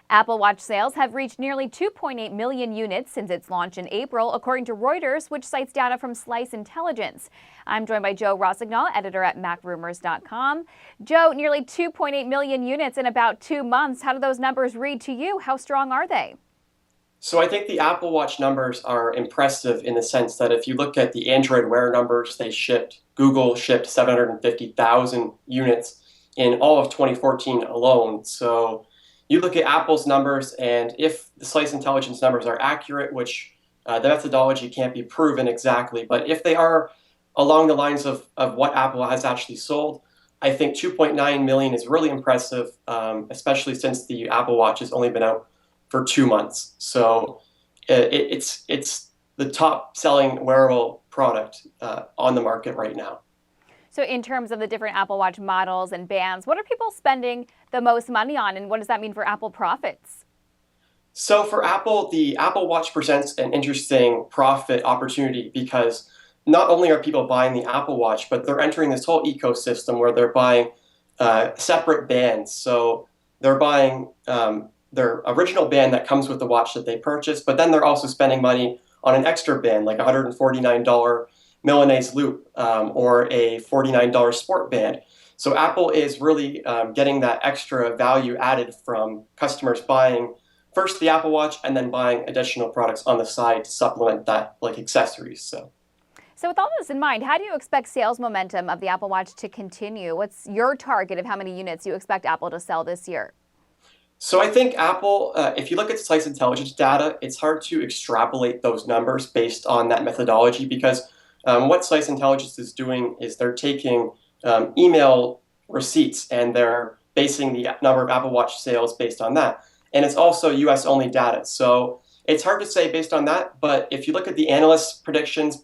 Apple Watch sales have reached nearly 2.8 million units since its launch in April, according to Reuters, which cites data from Slice Intelligence. I'm joined by Joe Rossignol, editor at MacRumors.com. Joe, nearly 2.8 million units in about 2 months. How do those numbers read to you? How strong are they? So I think the Apple Watch numbers are impressive in the sense that if you look at the Android Wear numbers, Google shipped 750,000 units in all of 2014 alone. So you look at Apple's numbers, and if the Slice Intelligence numbers are accurate, which the methodology can't be proven exactly, but if they are along the lines of what Apple has actually sold, I think 2.9 million is really impressive, especially since the Apple Watch has only been out for 2 months. So it's the top selling wearable product on the market right now. So in terms of the different Apple Watch models and bands, what are people spending the most money on, and what does that mean for Apple profits? So for Apple, the Apple Watch presents an interesting profit opportunity because not only are people buying the Apple Watch, but they're entering this whole ecosystem where they're buying separate bands. So they're buying their original band that comes with the watch that they purchase, but then they're also spending money on an extra band, like a $149 Milanese loop or a $49 sport band. So Apple is really getting that extra value added from customers buying first the Apple Watch and then buying additional products on the side to supplement that, like accessories. So with all this in mind, how do you expect sales momentum of the Apple Watch to continue? What's your target of how many units you expect Apple to sell this year? So I think Apple, if you look at Slice Intelligence data, it's hard to extrapolate those numbers based on that methodology because what Slice Intelligence is doing is they're taking email receipts and they're basing the number of Apple Watch sales based on that. And it's also US only data. So it's hard to say based on that. But if you look at the analyst predictions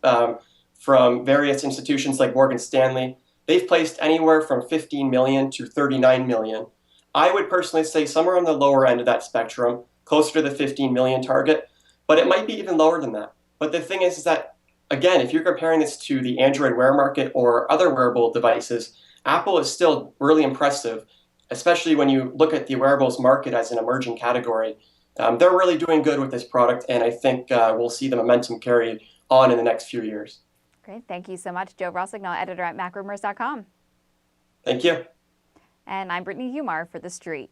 from various institutions like Morgan Stanley, they've placed anywhere from 15 million to 39 million. I would personally say somewhere on the lower end of that spectrum, closer to the 15 million target, but it might be even lower than that. But the thing is that, again, if you're comparing this to the Android Wear market or other wearable devices, Apple is still really impressive, especially when you look at the wearables market as an emerging category. They're really doing good with this product, and I think we'll see the momentum carried on in the next few years. Great. Thank you so much, Joe Rossignol, editor at MacRumors.com. Thank you. And I'm Brittany Humar for The Street.